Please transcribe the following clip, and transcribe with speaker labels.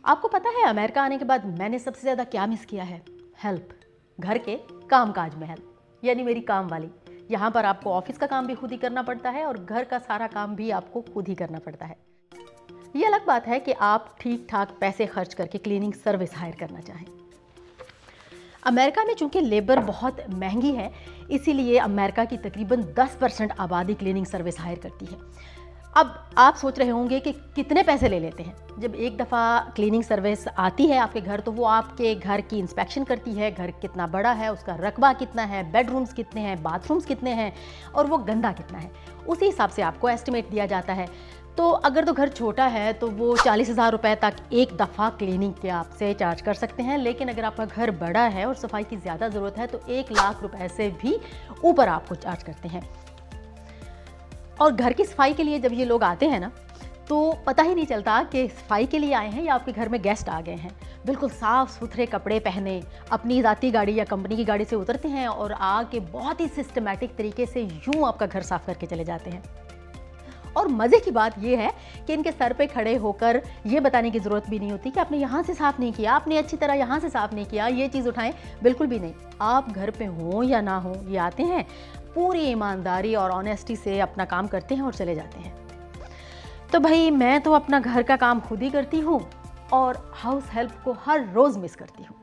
Speaker 1: आपको पता है अमेरिका आने के बाद मैंने सबसे ज़्यादा क्या मिस किया है? हेल्प। घर के काम काज में हेल्प, यानी मेरी काम वाली। यहाँ पर आपको ऑफिस का काम भी खुद ही करना पड़ता है और घर का सारा काम भी आपको खुद ही करना पड़ता है। ये अलग बात है कि आप ठीक ठाक पैसे खर्च करके क्लीनिंग सर्विस हायर करना चाहें। अमेरिका में चूंकि लेबर बहुत महंगी है, इसीलिए अमेरिका की तकरीबन 10% आबादी क्लीनिंग सर्विस हायर करती है। अब आप सोच रहे होंगे कि कितने पैसे ले लेते हैं। जब एक दफ़ा क्लीनिंग सर्विस आती है आपके घर, तो वो आपके घर की इंस्पेक्शन करती है, घर कितना बड़ा है, उसका रकबा कितना है, बेडरूम्स कितने हैं, बाथरूम्स कितने हैं और वो गंदा कितना है, उसी हिसाब से आपको एस्टिमेट दिया जाता है। तो अगर तो घर छोटा है तो वो 40,000 रुपये तक एक दफ़ा क्लीनिंग के आपसे चार्ज कर सकते हैं, लेकिन अगर आपका घर बड़ा है और सफाई की ज़्यादा ज़रूरत है तो 1,00,000 रुपये से भी ऊपर आपको चार्ज करते हैं। और घर की सफाई के लिए जब ये लोग आते हैं ना, तो पता ही नहीं चलता कि सफाई के लिए आए हैं या आपके घर में गेस्ट आ गए हैं। बिल्कुल साफ़ सुथरे कपड़े पहने अपनी ज़ाती गाड़ी या कंपनी की गाड़ी से उतरते हैं और आके बहुत ही सिस्टमैटिक तरीके से यूँ आपका घर साफ़ करके चले जाते हैं। और मज़े की बात यह है कि इनके सर पे खड़े होकर ये बताने की ज़रूरत भी नहीं होती कि आपने यहाँ से साफ़ नहीं किया, आपने अच्छी तरह यहाँ से साफ़ नहीं किया, ये चीज़ उठाएं, बिल्कुल भी नहीं। आप घर पे हों या ना हो, ये आते हैं, पूरी ईमानदारी और ऑनेस्टी से अपना काम करते हैं और चले जाते हैं। तो भाई मैं तो अपना घर का काम खुद ही करती हूँ और हाउस हेल्प को हर रोज़ मिस करती हूँ।